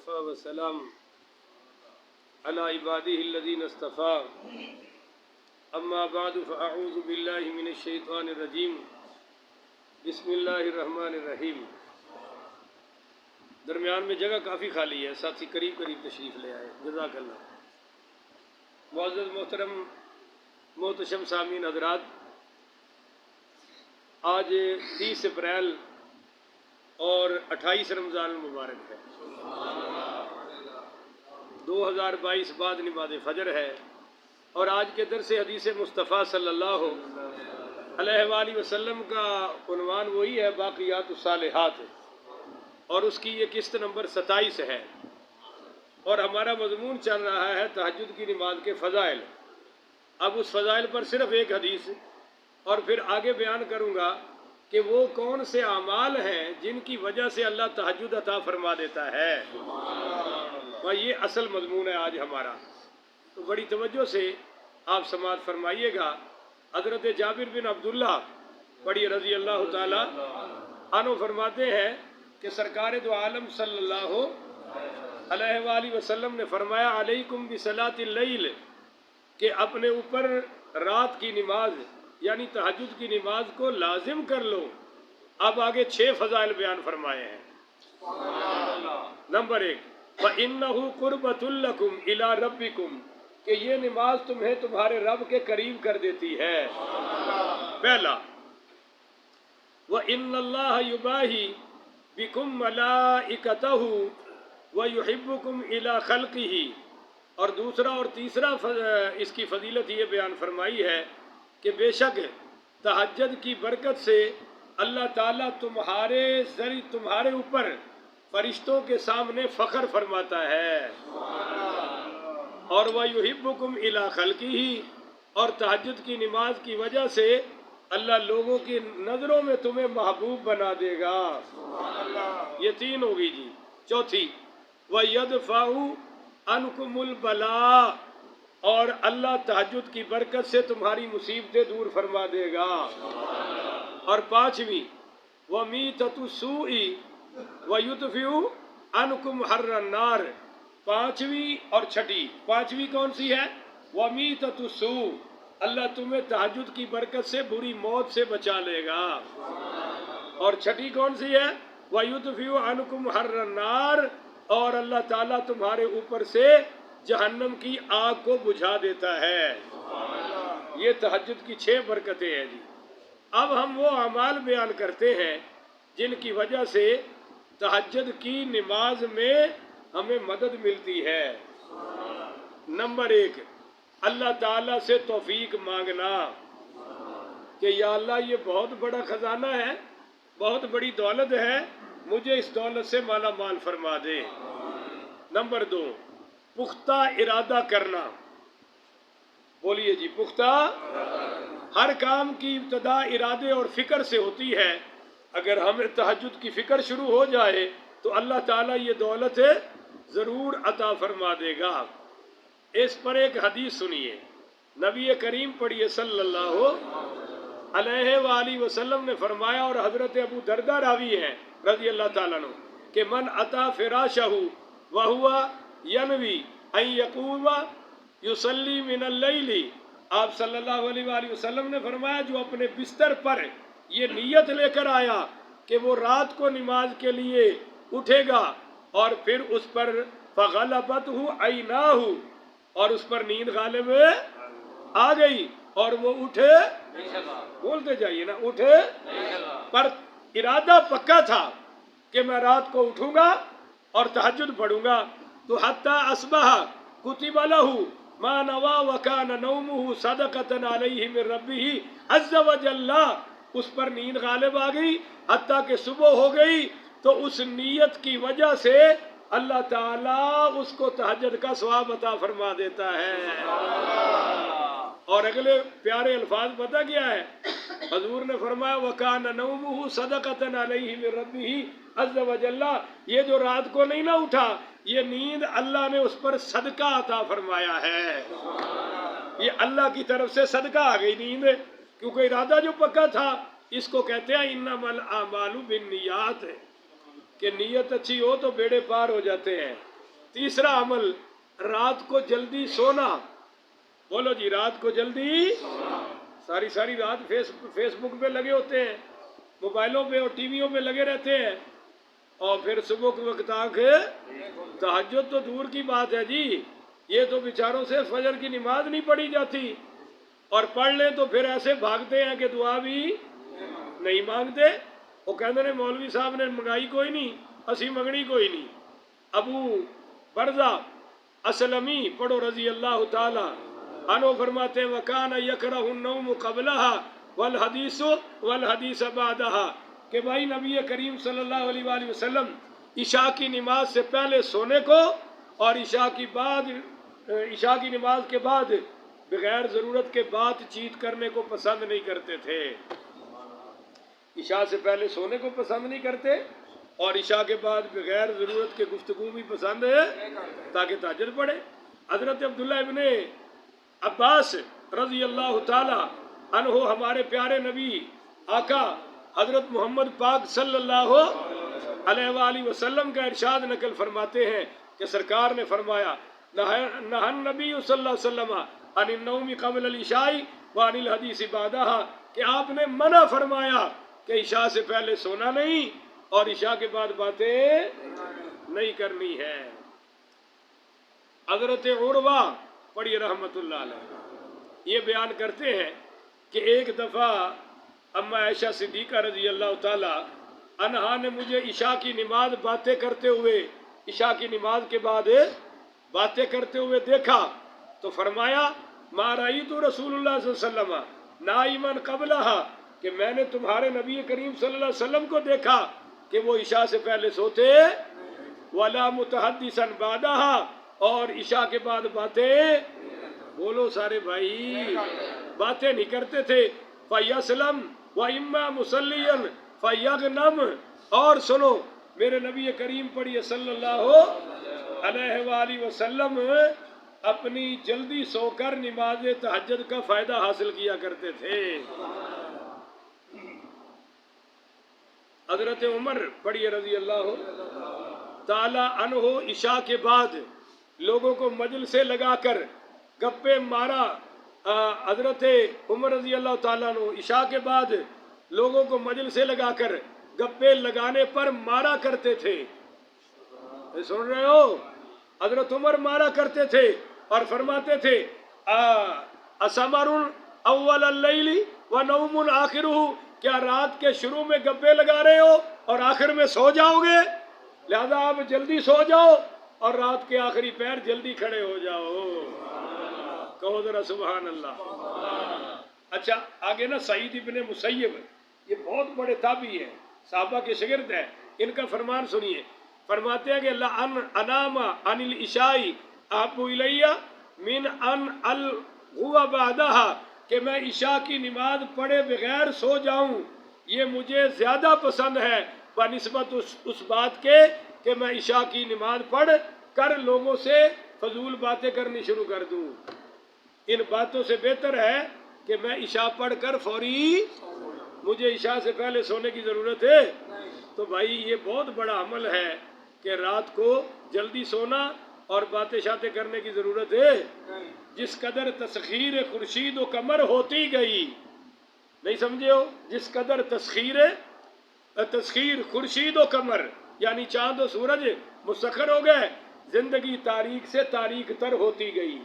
وكفى وسلام على عباده الذين اصطفى أما بعد فأعوذ بالله من الشيطان الرجيم بسم اللہ الرحمن الرحیم۔ درمیان میں جگہ کافی خالی ہے، ساتھی قریب تشریف لے آئے، جزاک اللہ۔ معزز محترم محتشم سامعین حضرات، آج 30 اپریل اور 28 رمضان المبارک ہے، 2022 بعد نماز فجر ہے، اور آج کے درس حدیث مصطفیٰ صلی اللہ علیہ وآلہ وسلم کا عنوان وہی ہے، باقیات الصالحات، اور اس کی یہ قسط نمبر 27 ہے، اور ہمارا مضمون چل رہا ہے تہجد کی نماز کے فضائل۔ اب اس فضائل پر صرف ایک حدیث اور پھر آگے بیان کروں گا کہ وہ کون سے اعمال ہیں جن کی وجہ سے اللہ تہجد عطا فرما دیتا ہے، اور یہ اصل مضمون ہے آج ہمارا۔ تو بڑی توجہ سے آپ سماعت فرمائیے گا۔ حضرت جابر بن عبداللہ بڑی رضی اللہ تعالی عنہ فرماتے ہیں کہ سرکار دو عالم صلی اللہ علیہ وآلہ وسلم نے فرمایا علیکم بصلاۃ اللیل، کہ اپنے اوپر رات کی نماز یعنی تہجد کی نماز کو لازم کر لو۔ اب آگے 6 فضائل بیان فرمائے ہیں۔ نمبر 1، فَإِنَّهُ قُرْبَةٌ لَكُمْ إِلَىٰ رَبِّكُمْ، کہ یہ نماز تمہیں تمہارے رب کے قریب کر دیتی ہے۔ پہلا، وَإِنَّ اللَّهَ يُبَاهِي بِكُمْ مَلَائِكَتَهُ وَيُحِبُّكُمْ إِلَىٰ خَلْقِهِ، اور دوسرا اور تیسرا اس کی فضیلت یہ بیان فرمائی ہے کہ بے شک تہجد کی برکت سے اللہ تعالیٰ تمہارے اوپر فرشتوں کے سامنے فخر فرماتا ہے، اور وَيُحِبُّكُمْ إِلَىٰ خَلْقِهِ، اور تہجد کی نماز کی وجہ سے اللہ لوگوں کی نظروں میں تمہیں محبوب بنا دے گا۔ یہ 3 ہوگی جی۔ چوتھی، وَيَدْفَعُ عَنْكُمُ الْبَلَاءَ، اور اللہ تہجد کی برکت سے تمہاری مصیبتیں دور فرما دے گا۔ اور 5ویں، وَمِيتَةُ السُّوءِ وَيُدْفِعُ عَنْكُمْ حَرَّ النَّارِ، 5ویں اور 6ٹھی۔ 5ویں کون سی ہے؟ وَمِيتَةُ السُّوءِ، اللہ تمہیں تہجد کی برکت سے بری موت سے بچا لے گا۔ اور 6ٹھی کون سی ہے؟ وَيُدْفِعُ عَنْكُمْ حَرَّ النَّارِ، اور اللہ تعالیٰ تمہارے اوپر سے جہنم کی آگ کو بجھا دیتا ہے۔ یہ تہجد کی 6 برکتیں ہیں جی۔ اب ہم وہ اعمال بیان کرتے ہیں جن کی وجہ سے تہجد کی نماز میں ہمیں مدد ملتی ہے۔ نمبر 1، اللہ تعالیٰ سے توفیق مانگنا کہ یا اللہ یہ بہت بڑا خزانہ ہے، بہت بڑی دولت ہے، مجھے اس دولت سے مالا مال فرما دے۔ نمبر 2، پختہ ارادہ کرنا۔ بولیے جی، پختہ۔ ہر کام کی ابتدا ارادے اور فکر سے ہوتی ہے۔ اگر ہمیں تہجد کی فکر شروع ہو جائے تو اللہ تعالیٰ یہ دولت ضرور عطا فرما دے گا۔ اس پر ایک حدیث سنیے، نبی کریم پڑھیے صلی اللہ علیہ وآلہ وسلم نے فرمایا، اور حضرت ابو دردہ راوی ہیں رضی اللہ تعالیٰ عنہ، کہ من اتا فراشہ وہوا ینوی ان یقوم یصلی من اللیل، آپ صلی اللہ علیہ وآلہ وسلم نے فرمایا جو اپنے بستر پر یہ نیت لے کر آیا کہ وہ رات کو نماز کے لیے اٹھے گا، اور پھر اس پر فغلبتہ عیناہ، اور اس پر نیند غالب آ گئی اور وہ اٹھے، بولتے جائیے نا، اٹھے، پر ارادہ پکا تھا کہ میں رات کو اٹھوں گا اور تہجد پڑھوں گا، تو حتی اصبح کتب لہ ما نوا وکان نومہ صدقۃ علیہ من ربہ عز وجل، اس پر نیند غالب آ گئی حتیٰ کہ صبح ہو گئی، تو اس نیت کی وجہ سے اللہ تعالیٰ اس کو تہجد کا ثواب عطا فرما دیتا ہے۔ اور اگلے پیارے الفاظ پتہ کیا ہے؟ حضور نے فرمایا وَكَانَ نَوْمُهُ صَدَقَةً عَلَيْهِ مِن رَبِّهِ عَزَّ وَجَلَّ، یہ جو رات کو نہیں نہ اٹھا، یہ نیند اللہ نے اس پر صدقہ عطا فرمایا ہے۔ یہ اللہ کی طرف سے صدقہ آ گئی نیند، کیونکہ ارادہ جو پکا تھا، اس کو کہتے ہیں انما الاعمال بالنیات، کہ نیت اچھی ہو تو بیڑے پار ہو جاتے ہیں۔ تیسرا عمل رات کو جلدی سونا. بولو جی، رات کو جلدی. ساری ساری رات فیس بک پہ لگے ہوتے ہیں، موبائلوں پہ اور ٹی ویوں پہ لگے رہتے ہیں، اور پھر صبح کے وقت آنکھ. تہجد تو دور کی بات ہے جی، یہ تو بیچاروں سے فجر کی نماز نہیں پڑھی جاتی، اور پڑھ لیں تو پھر ایسے بھاگتے ہیں کہ دعا بھی نہیں مانگتے. وہ کہتے ہیں مولوی صاحب نے منگائی کوئی نہیں، اسی منگنی کوئی نہیں. ابو برزہ اسلمی پڑھو رضی اللہ تعالی عنہ فرماتے ہیں وکان یکرہ النوم قبلہا والحدیث بعدہا، کہ بھائی نبی کریم صلی اللہ علیہ وآلہ وسلم عشاء کی نماز سے پہلے سونے کو اور عشاء کی نماز کے بعد بغیر ضرورت کے بات چیت کرنے کو پسند نہیں کرتے تھے. عشاء سے پہلے سونے کو پسند نہیں کرتے اور عشاء کے بعد بغیر ضرورت کے گفتگو بھی پسند ہے تاکہ تہجد پڑھے. حضرت عبداللہ ابن عباس رضی اللہ تعالی عنہ ہمارے پیارے نبی آقا حضرت محمد پاک صلی اللہ علیہ وآلہ وسلم کا ارشاد نقل فرماتے ہیں کہ سرکار نے فرمایا نہى النبی صلی اللہ علیہ وسلم عن النوم قبل العشاء وعن الحدیث بعدہا، کہ آپ نے منع فرمایا کہ عشاء سے پہلے سونا نہیں اور عشاء کے بعد باتیں نہیں کرنی ہے. حضرت عروہ پڑھیے رحمت اللہ علیہ، یہ بیان کرتے ہیں کہ ایک دفعہ اما عائشہ صدیقہ رضی اللہ تعالی عنہا نے مجھے عشاء کی نماز باتیں کرتے ہوئے، عشاء کی نماز کے بعد باتیں کرتے ہوئے دیکھا تو فرمایا ما رأیت رسول اللہ صلی اللہ علیہ وسلم نائما قبلہا، کہ میں نے تمہارے نبی کریم صلی اللہ علیہ وسلم کو دیکھا کہ وہ عشاء سے پہلے سوتے ولا متحدثا بعدہا، اور عشاء کے بعد باتیں، بولو سارے بھائی، باتیں نہیں کرتے تھے. فَيَسْلَمْ وَإِمَّا مُسَلِّيًا فَيَغْنَمْ، اور سنو میرے نبی کریم پڑھیے صلی اللہ علیہ وآلہ وسلم اپنی جلدی سو کر نماز تہجد کا فائدہ حاصل کیا کرتے تھے. حضرت عمر پڑھیے رضی اللہ تعالی عنہ عشاء کے بعد لوگوں کو مجلس سے لگا کر گپے مارا. حضرت عمر رضی اللہ تعالیٰ عنہ عشاء کے بعد لوگوں کو مجلس سے لگا کر گپے لگانے پر مارا کرتے تھے. سن رہے ہو؟ حضرت عمر مارا کرتے تھے اور فرماتے تھے اسمر اول اللیل ونوم آخرہ، کیا رات کے شروع میں گپے لگا رہے ہو اور آخر میں سو جاؤ گے؟ لہذا آپ جلدی سو جاؤ اور رات کے آخری پیر جلدی کھڑے ہو جاؤ. کہو ذرا سبحان اللہ. اچھا آگے نا سعید ابن مسیب، یہ بہت بڑے تابعی ہیں، صحابہ کے شاگرد ہیں، ان کا فرمان سنیے. فرماتے ہیں کہ لَأَنْ أَنَامَ عَنِ الْعِشَاءِ أَحَبُّ إِلَيَّ مِنْ أَنْ أَلْغُوَ بَعْدَهَا، کہ میں عشاء کی نماز پڑھے بغیر سو جاؤں یہ مجھے زیادہ پسند ہے بنسبت اس بات کے کہ میں عشاء کی نماز پڑھ کر لوگوں سے فضول باتیں کرنی شروع کر دوں. ان باتوں سے بہتر ہے کہ میں عشاء پڑھ کر فوری، مجھے عشاء سے پہلے سونے کی ضرورت ہے. تو بھائی یہ بہت بڑا عمل ہے کہ رات کو جلدی سونا اور باتیں شاتیں کرنے کی ضرورت ہے. جس قدر تسخیر خورشید و قمر ہوتی گئی، نہیں سمجھے ہو؟ جس قدر تسخیر خورشید و قمر یعنی چاند و سورج مسخر ہو گئے، زندگی تاریک سے تاریک تر ہوتی گئی،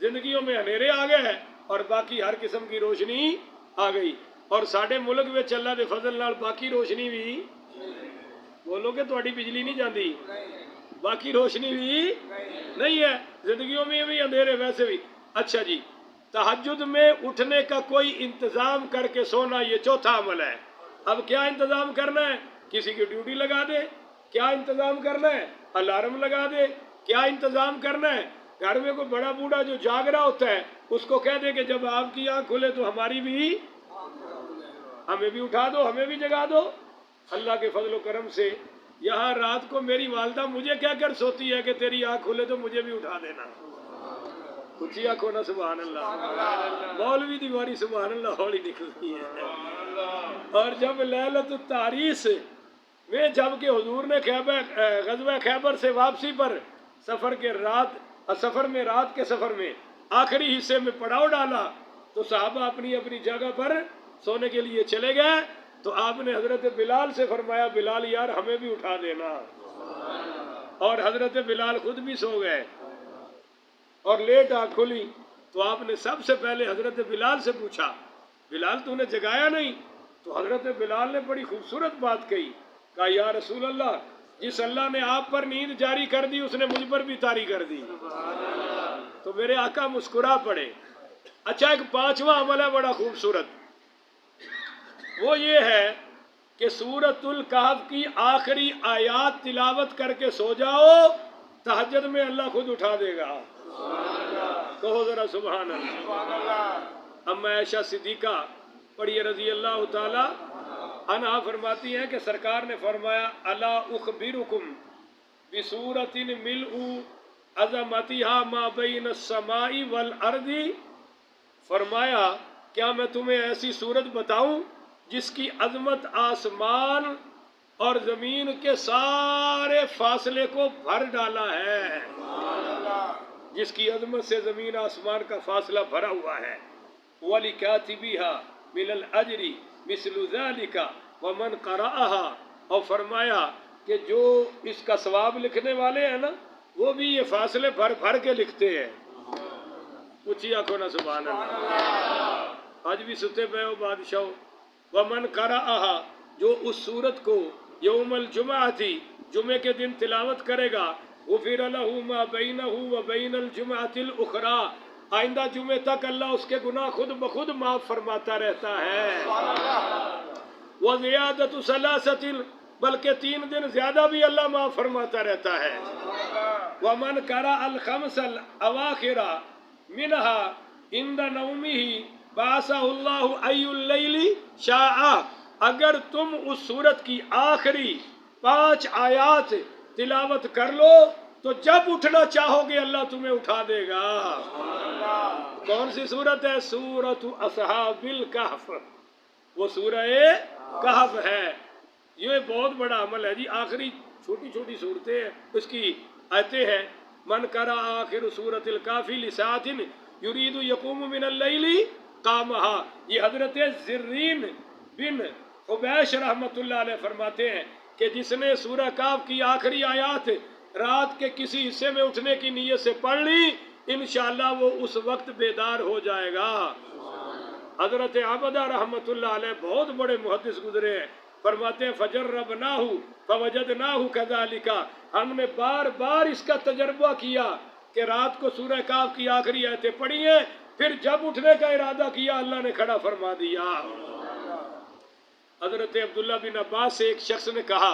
زندگیوں میں اندھیرے آ گئے اور باقی ہر قسم کی روشنی آ گئی. اور ساڈے ملک میں اللہ دے فضل نال باقی روشنی بھی، بولو کہ تہاڈی بجلی نہیں جاندی، باقی روشنی بھی نہیں ہے، زندگیوں میں بھی اندھیرے ویسے بھی. اچھا جی، تہجد میں اٹھنے کا کوئی انتظام کر کے سونا یہ چوتھا عمل ہے. اب کیا انتظام کرنا ہے؟ کسی کی ڈیوٹی لگا دے. کیا انتظام کرنا ہے؟ الارم لگا دے. کیا انتظام کرنا ہے؟ گھر میں کوئی بڑا بوڑھا جو جاگ رہا ہوتا ہے اس کو کہہ دے کہ جب آپ کی آنکھ کھلے تو ہماری بھی، ہمیں بھی اٹھا دو، ہمیں بھی جگا دو. اللہ کے فضل و کرم سے یہاں رات کو میری والدہ مجھے کہہ کر سوتی ہے کہ تیری آنکھ کھلے تو مجھے بھی اٹھا دینا. اچھی آنکھوں نا سبحان اللہ. مولوی دیواری سبحان اللہ ہولی نکلتی ہے. اور جب لیلۃ التحریس میں جب کہ حضور نے غزوہ خیبر سے واپسی پر سفر میں رات کے سفر میں آخری حصے میں پڑاؤ ڈالا تو صحابہ اپنی اپنی جگہ پر سونے کے لیے چلے گئے، تو آپ نے حضرت بلال سے فرمایا بلال یار ہمیں بھی اٹھا دینا، اور حضرت بلال خود بھی سو گئے اور لیٹ آنکھ کھلی تو آپ نے سب سے پہلے حضرت بلال سے پوچھا بلال تو نے جگایا نہیں؟ تو حضرت بلال نے بڑی خوبصورت بات کہی، کہا یا رسول اللہ جس اللہ نے آپ پر نیند جاری کر دی اس نے مجھ پر بھی طاری کر دی۔ تو میرے آقا مسکرا پڑے۔ اچھا ایک پانچواں عمل ہے بڑا خوبصورت، وہ یہ ہے کہ سورۃ الکہف کی آخری آیات تلاوت کر کے سو جاؤ، تہجد میں اللہ خود اٹھا دے گا۔ کہو ذرا سبحان اللہ۔ اما عائشہ صدیقہ پڑھیے رضی اللہ تعالی عنہا فرماتی ہیں کہ سرکار نے فرمایا الا اخبرکم بسورۃ ملء عظمتها ما بین السماء والارض، فرمایا کیا میں تمہیں ایسی سورت بتاؤں جس کی عظمت آسمان اور زمین کے سارے فاصلے کو بھر ڈالا ہے، جس کی عظمت سے زمین آسمان کا فاصلہ بھرا ہوا ہے۔ وَلِكَاتِبِهَا مِنَ الْأَجْرِ مِثْلُ ذَلِكَ وَمَنْ قَرَأَهَا، اور فرمایا کہ جو اس کا ثواب لکھنے والے ہیں نا وہ بھی یہ فاصلے بھر بھر کے لکھتے ہیں۔ اونچی آنکھوں نا سبحان اللہ۔ آج بھی ستے پہ ہو بادشاہو۔ وَمَنْ قَرَأَهَا، جو اس سورت کو یوم الجمعہ تھی جمعے کے دن تلاوت کرے گا، غفر لہ ما بینہ وبین الجمعۃ الاخری، آئندہ جمعے تک اللہ اس کے گناہ خود بخود معاف فرماتا رہتا ہے۔ وزیادۃ ثلاثۃ، بلکہ 3 دن زیادہ بھی اللہ معاف فرماتا رہتا ہے۔ ومن قرأ الخمس الاواخر منها عند نومه بعثہ اللہ ای اللیل شاء، اگر تم اس سورت کی آخری 5 آیات تلاوت کر لو تو جب اٹھنا چاہو گے اللہ تمہیں اٹھا دے گا۔ کون سی سورت ہے؟ سورۃ اصحاب الکہف، وہ سورہ کہف ہے۔ یہ بہت بڑا عمل ہے جی، آخری چھوٹی چھوٹی صورتیں ہیں، اس کی آیتیں ہیں۔ من قرأ آخر سورۃ الکہف لساعۃ یرید یقوم من اللیل قامہا، یہ حضرت زرین بن حبیش رحمت اللہ علیہ فرماتے ہیں کہ جس نے سورہ کہف کی آخری آیات رات کے کسی حصے میں اٹھنے کی نیت سے پڑھ لی انشاءاللہ وہ اس وقت بیدار ہو جائے گا۔ حضرت عبدہ رحمت اللہ علیہ بہت بڑے محدث گزرے ہیں، فرماتے ہیں فجربناہ فوجدناہ کذالک، ہم نے بار بار اس کا تجربہ کیا کہ رات کو سورہ کہف کی آخری آیتیں پڑھی ہیں، پھر جب اٹھنے کا ارادہ کیا اللہ نے کھڑا فرما دیا۔ حضرت عبداللہ بن عباس سے ایک شخص نے کہا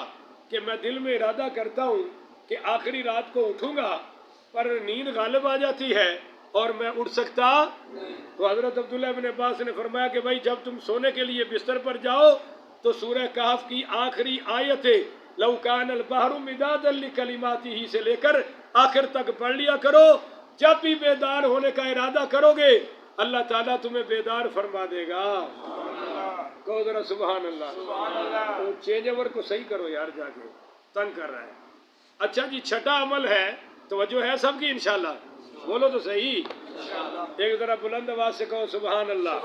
کہ میں دل میں ارادہ کرتا ہوں کہ آخری رات کو اٹھوں گا پر نیند غالب آ جاتی ہے اور میں اٹھ سکتا، تو حضرت عبداللہ بن عباس نے فرمایا کہ بھائی جب تم سونے کے لیے بستر پر جاؤ تو سورہ کہف کی آخری آیتیں لو کان البحر مدادا لکلماتہ سے لے کر آخر تک پڑھ لیا کرو، جب بھی بیدار ہونے کا ارادہ کرو گے اللہ تعالیٰ تمہیں بیدار فرما دے گا۔ کہو ذرا سبحان اللہ۔ تو چینج اوور کو صحیح کرو یار، جا کے تنگ کر رہا ہے۔ اچھا جی چھٹا عمل ہے، توجہ ہے سب کی انشاءاللہ، بولو تو صحیح، ایک ذرا بلند آواز سے کہو سبحان اللہ۔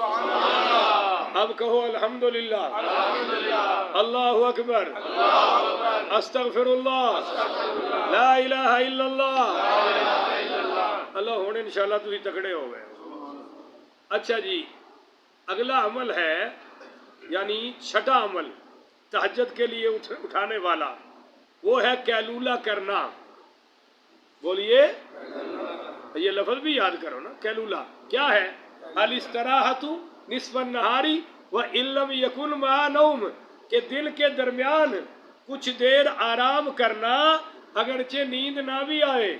اب کہو الحمدللہ، اللہ اکبر، استغفر اللہ، لا الہ الا اللہ۔ اللہ ہونے انشاءاللہ تو ہی تکڑے ہو گئے۔ اچھا جی اگلا عمل ہے، یعنی چھٹا عمل تہجد کے لیے اٹھانے والا، وہ ہے کیلولہ کرنا۔ بولیے، یہ لفظ بھی یاد کرو نا، کیلولہ کیا ہے؟ الاستراحۃ نصف النہار وان لم یکن مع نوم، کہ دن کے درمیان کچھ دیر آرام کرنا اگرچہ نیند نہ بھی آئے۔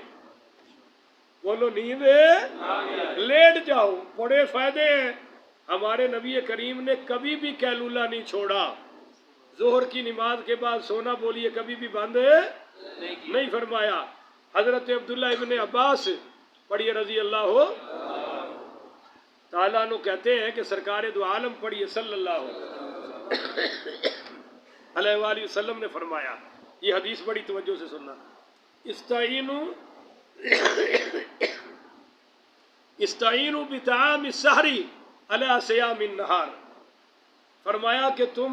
بولو نیند لیٹ جاؤ، بڑے فائدے ہیں۔ ہمارے نبی کریم نے کبھی بھی کیلولہ نہیں چھوڑا، ظہر کی نماز کے بعد سونا بولیے کبھی بھی بند نہیں فرمایا۔ حضرت عبداللہ ابن عباس پڑھیے رضی اللہ تعالیٰ عنہ کہتے ہیں کہ سرکار دو عالم پڑھیے صلی اللہ علیہ وآلہ وسلم نے فرمایا، یہ حدیث بڑی توجہ سے سننا، استعینوا استعینوا بطعام السحری علی صیام النہار، فرمایا کہ تم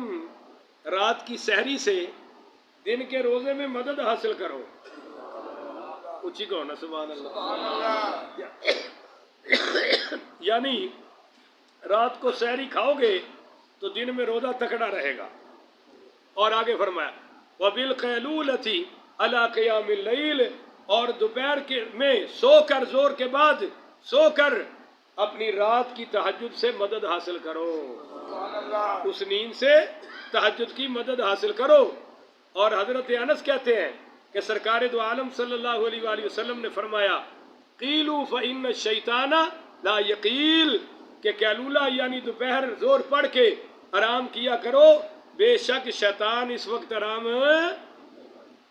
رات کی سحری سے دن کے روزے میں مدد حاصل کرو. اچھی کہو نا سبحان اللہ. یعنی رات کو سحری کھاؤ گے تو دن میں روزہ تکڑا رہے گا. اور آگے فرمایا وَبِالْقَيْلُولَةِ عَلَىٰ قِيَامِ اللَّيْلِ، اور دوپہر کے میں سو کر، زور کے بعد سو کر اپنی رات کی تہجد سے مدد حاصل کرو. اس نیند سے تہجد کی مدد حاصل کرو. اور حضرت انس کہتے ہیں کہ سرکار دو عالم صلی اللہ علیہ وآلہ وسلم نے فرمایا قیلوا فإن الشیطان لا یقیل، کہ قیلولہ یعنی دوپہر زور پڑھ کے آرام کیا کرو، بے شک شیطان اس وقت آرام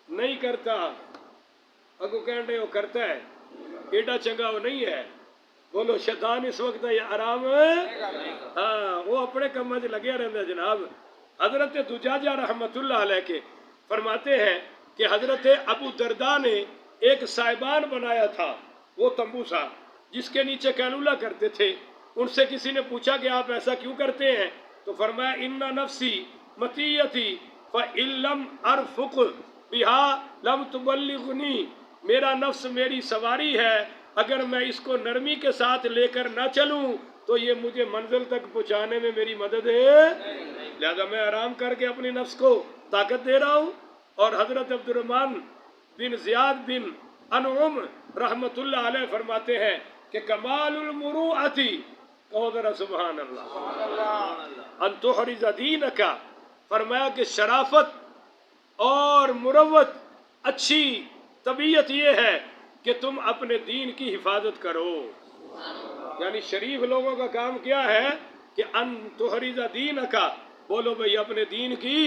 نہیں کرتا. اگو کہنے وہ کرتا ہے، ایڈا چنگا وہ نہیں ہے. بولو شیطان اس وقت آرام، ہاں وہ اپنے کماں سے لگیا رہتا ہے جناب. حضرت دجاجہ رحمت اللہ علیہ کے فرماتے ہیں کہ حضرت ابو درداء نے ایک سائبان بنایا تھا، وہ تمبو سا جس کے نیچے قیلولہ کرتے تھے. ان سے کسی نے پوچھا کہ آپ ایسا کیوں کرتے ہیں؟ تو فرمایا ان نفسی مطیتی فإن لم ارفق بها لم تبلغنی، میرا نفس میری سواری ہے، اگر میں اس کو نرمی کے ساتھ لے کر نہ چلوں تو یہ مجھے منزل تک پہنچانے میں میری مدد ہے، لہذا میں آرام کر کے اپنی نفس کو طاقت دے رہا ہوں. اور حضرت عبد الرحمن بن زیاد بن انعم رحمت اللہ علیہ فرماتے ہیں کہ کمال المروءتی، کہو ذرا سبحان اللہ، ان تحرز دینک، فرمایا کہ شرافت اور مروت، اچھی طبیعت یہ ہے کہ تم اپنے دین کی حفاظت کرو. یعنی شریف لوگوں کا کام کیا ہے کہ ان تحرز دینک، بولو بھئی اپنے دین کی.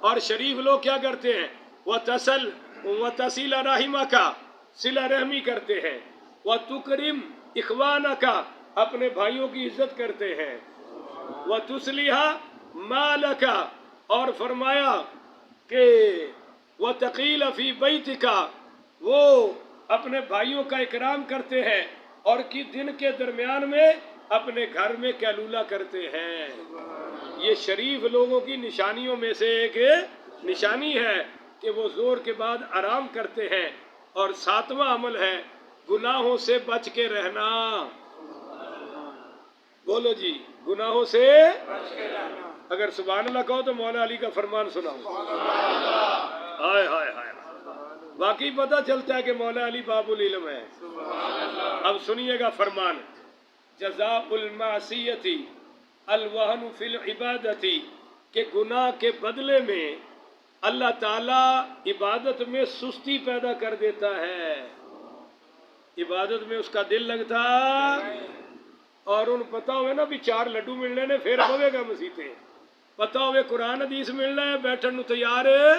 اور شریف لوگ کیا کرتے ہیں؟ وَتَصِلَ رَحِمَكَ، صلہ رحمی کرتے ہیں. وَتُكْرِمْ إِخْوَانَكَ، اپنے بھائیوں کی عزت کرتے ہیں. وَتُصْلِحَ مَالَكَ، اور فرمایا کہ وَتَقِيلَ فِي بَيْتِكَ، وہ اپنے بھائیوں کا اکرام کرتے ہیں اور کی دن کے درمیان میں اپنے گھر میں قیلولہ کرتے ہیں. یہ شریف لوگوں کی نشانیوں میں سے ایک نشانی ہے کہ وہ زور کے بعد آرام کرتے ہیں. اور ساتواں عمل ہے گناہوں سے بچ کے رہنا. بولو جی، گناہوں سے اگر سبحان اللہ کہو تو مولا علی کا فرمان سناؤ. ہائے ہائے ہائے، واقعی پتہ چلتا ہے کہ مولا علی باب العلم ہے. اب سنیے گا فرمان، جزاء المعصیۃ الوہن فی العبادۃ، کہ گناہ کے بدلے میں اللہ تعالی عبادت میں سستی پیدا کر دیتا ہے. عبادت میں اس کا دل لگتا، اور ان پتہ ہوئے نا بھی 4 لڈو ملنے نے پھر ہوئے گا مسیطے، پتہ ہوئے قرآن حدیث ملنا ہے بیٹھن نو تیار ہے.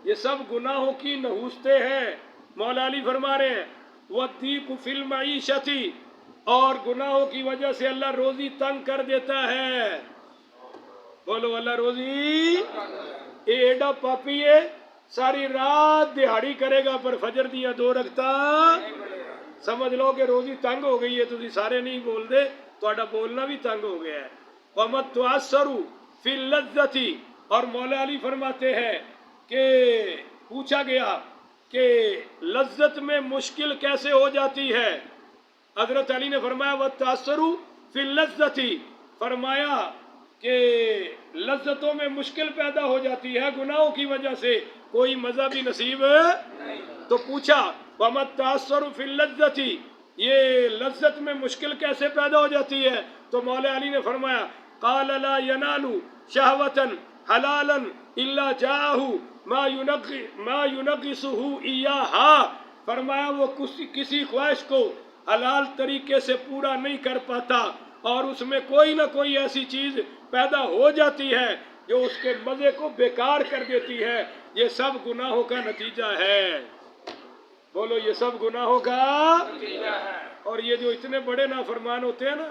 یہ سب گناہوں کی نحوستے ہیں. مولا علی فرما رہے ہیں وَالضِّيقُ فِي الْمَعِيشَةِ، اور گناہوں کی وجہ سے اللہ روزی تنگ کر دیتا ہے. بولو اللہ روزی، ایڈا پاپی ہے ساری رات دہاڑی کرے گا پر فجر دیا 2 رکعتاں، سمجھ لو کہ روزی تنگ ہو گئی ہے. تسی سارے نہیں بول دے، تہاڈا بولنا بھی تنگ ہو گیا ہے. وَمَا تُعَسَّرُ فِي اللَّذَّةِ، اور مولا علی فرماتے ہیں کہ پوچھا گیا کہ لذت میں مشکل کیسے ہو جاتی ہے؟ حضرت علی نے فرمایا وَالتَّعَسَّرُ فِي اللَّذَّةِ، فرمایا کہ لذتوں میں مشکل پیدا ہو جاتی ہے گناہوں کی وجہ سے، کوئی مزہ بھی نصیب تو پوچھا وَمَا التَّعَسَّرُ فِي اللَّذَّةِ، یہ لذت میں مشکل کیسے پیدا ہو جاتی ہے؟ تو مولا علی نے فرمایا قَالَ لَا يَنَالُ شَهْوَةً حَلَالًا إِلَّا جَاءَهُ مَا يُنَغِّصُهُ إِيَّاهَا، فرمایا وہ کسی خواہش کو حلال طریقے سے پورا نہیں کر پاتا اور اس میں کوئی نہ کوئی ایسی چیز پیدا ہو جاتی ہے جو اس کے مزے کو بیکار کر دیتی ہے. یہ سب گناہوں کا نتیجہ ہے. بولو یہ سب گناہوں کا نتیجہ ہے. اور یہ جو اتنے بڑے نافرمان ہوتے ہیں نا،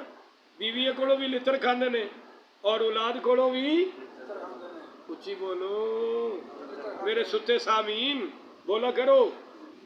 بیوی کو بھی لتر کھاندے نے اور اولاد کو بھی، اچھی بولو میرے ستے سامعین، بولا کرو